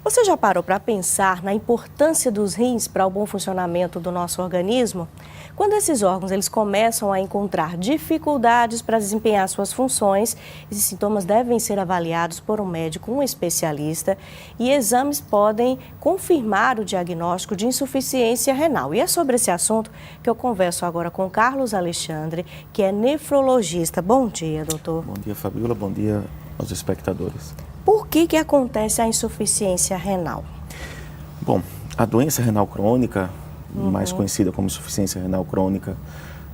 Você já parou para pensar na importância dos rins para o bom funcionamento do nosso organismo? Quando esses órgãos eles começam a encontrar dificuldades para desempenhar suas funções, esses sintomas devem ser avaliados por um médico, um especialista, e exames podem confirmar o diagnóstico de insuficiência renal. E é sobre esse assunto que eu converso agora com Carlos Alexandre, que é nefrologista. Bom dia, doutor. Bom dia, Fabiola. Bom dia aos espectadores. Por que acontece a insuficiência renal? Bom, a doença renal crônica, mais conhecida como insuficiência renal crônica,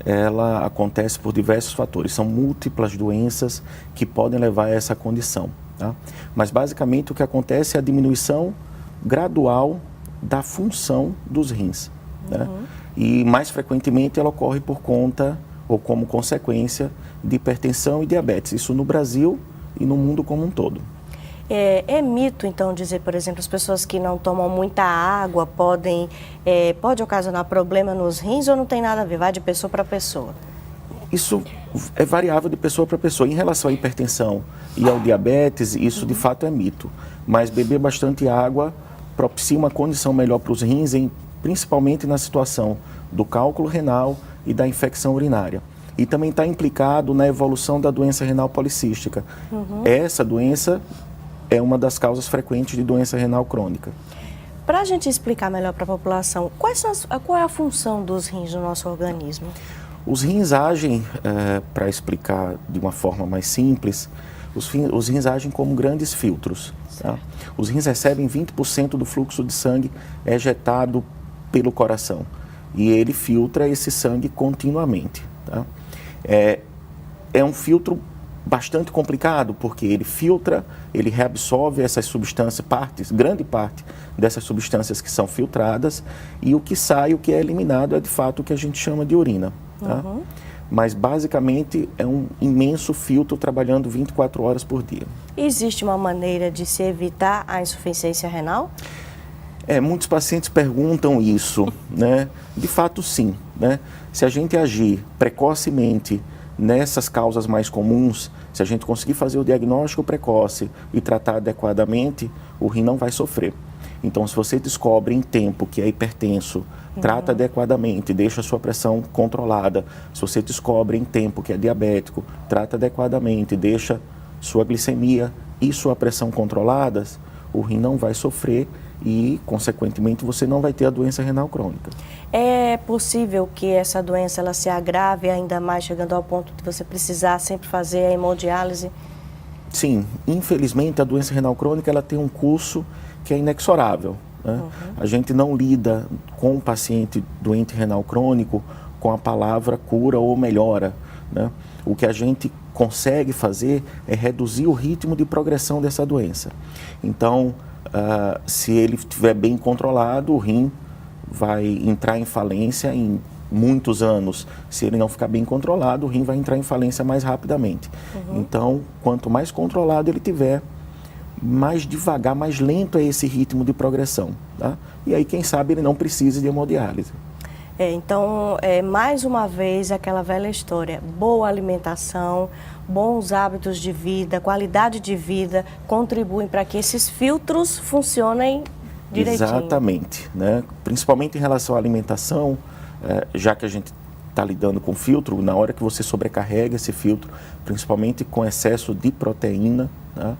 ela acontece por diversos fatores. São múltiplas doenças que podem levar a essa condição, tá? Mas basicamente o que acontece é a diminuição gradual da função dos rins, né? E mais frequentemente ela ocorre por conta ou como consequência de hipertensão e diabetes. Isso no Brasil e no mundo como um todo. É mito, então, dizer, por exemplo, as pessoas que não tomam muita água pode ocasionar problema nos rins ou não tem nada a ver? Vai de pessoa para pessoa? Isso é variável de pessoa para pessoa. Em relação à hipertensão e ao diabetes, isso de fato é mito. Mas beber bastante água propicia uma condição melhor para os rins, principalmente na situação do cálculo renal e da infecção urinária. E também está implicado na evolução da doença renal policística. Essa doença é uma das causas frequentes de doença renal crônica. Para a gente explicar melhor para a população, qual é a função dos rins no nosso organismo? Os rins agem, para explicar de uma forma mais simples, os rins agem como grandes filtros, tá? Os rins recebem 20% do fluxo de sangue ejetado pelo coração e ele filtra esse sangue continuamente, tá? É um filtro bastante complicado, porque ele filtra, ele reabsorve essas substâncias, grande parte dessas substâncias que são filtradas, e o que sai, o que é eliminado é de fato o que a gente chama de urina, tá? Mas basicamente é um imenso filtro trabalhando 24 horas por dia. Existe uma maneira de se evitar a insuficiência renal? Muitos pacientes perguntam isso, né? De fato, sim, né? Se a gente agir precocemente nessas causas mais comuns, se a gente conseguir fazer o diagnóstico precoce e tratar adequadamente, o rim não vai sofrer. Então, se você descobre em tempo que é hipertenso, trata adequadamente, deixa a sua pressão controlada. Se você descobre em tempo que é diabético, trata adequadamente, deixa sua glicemia e sua pressão controladas, o rim não vai sofrer e, consequentemente, você não vai ter a doença renal crônica. É possível que essa doença ela se agrave ainda mais, chegando ao ponto de você precisar sempre fazer a hemodiálise? Sim, infelizmente a doença renal crônica ela tem um curso que é inexorável, né? A gente não lida com o paciente doente renal crônico com a palavra cura ou melhora, né? O que a gente consegue fazer é reduzir o ritmo de progressão dessa doença. Então, se ele estiver bem controlado, o rim vai entrar em falência em muitos anos. Se ele não ficar bem controlado, o rim vai entrar em falência mais rapidamente. Então, quanto mais controlado ele tiver, mais devagar, mais lento é esse ritmo de progressão, tá? E aí, quem sabe, ele não precisa de hemodiálise. Então, mais uma vez, aquela velha história, boa alimentação, bons hábitos de vida, qualidade de vida, contribuem para que esses filtros funcionem direitinho. Exatamente, né? Principalmente em relação à alimentação, já que a gente está lidando com filtro, na hora que você sobrecarrega esse filtro, principalmente com excesso de proteína, né?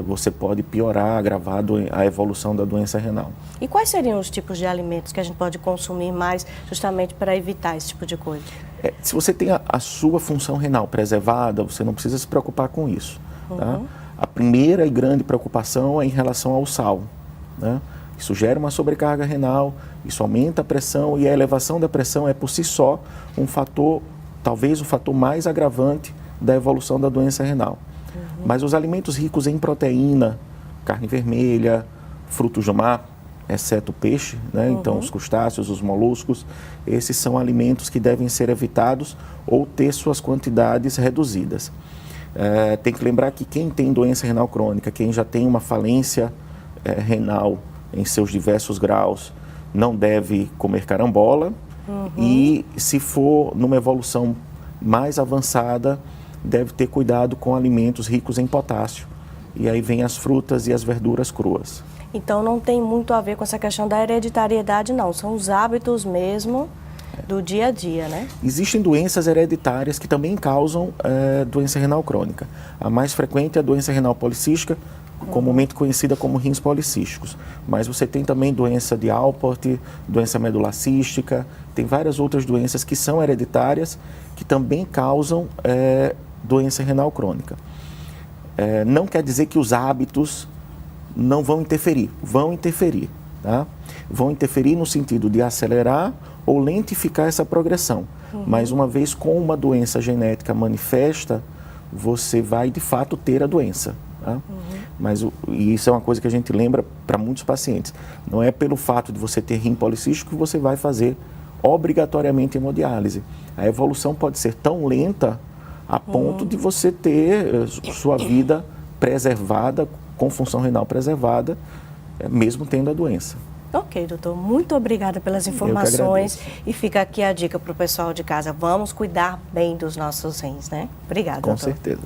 Você pode piorar, agravar a evolução da doença renal. E quais seriam os tipos de alimentos que a gente pode consumir mais justamente para evitar esse tipo de coisa? Se você tem a sua função renal preservada, você não precisa se preocupar com isso, tá? A primeira e grande preocupação é em relação ao sal, né? Isso gera uma sobrecarga renal, isso aumenta a pressão e a elevação da pressão é por si só um fator, talvez o fator mais agravante da evolução da doença renal. Mas os alimentos ricos em proteína, carne vermelha, frutos do mar, exceto o peixe, né? Então os crustáceos, os moluscos, esses são alimentos que devem ser evitados ou ter suas quantidades reduzidas. Tem que lembrar que quem tem doença renal crônica, quem já tem uma falência renal em seus diversos graus, não deve comer carambola e, se for numa evolução mais avançada, deve ter cuidado com alimentos ricos em potássio. E aí vem as frutas e as verduras cruas. Então não tem muito a ver com essa questão da hereditariedade, não. São os hábitos mesmo do dia a dia, né? Existem doenças hereditárias que também causam doença renal crônica. A mais frequente é a doença renal policística, comumente conhecida como rins policísticos. Mas você tem também doença de Alport, doença medulocística, tem várias outras doenças que são hereditárias, que também causam doença renal crônica. Não quer dizer que os hábitos não vão interferir, tá? Vão interferir no sentido de acelerar ou lentificar essa progressão. Mas uma vez com uma doença genética manifesta, você vai de fato ter a doença. Tá? Mas e isso é uma coisa que a gente lembra para muitos pacientes. Não é pelo fato de você ter rim policístico que você vai fazer obrigatoriamente hemodiálise. A evolução pode ser tão lenta a ponto de você ter sua vida preservada, com função renal preservada, mesmo tendo a doença. Ok, doutor. Muito obrigada pelas informações. E fica aqui a dica para o pessoal de casa. Vamos cuidar bem dos nossos rins, né? Obrigada, doutor. Com certeza.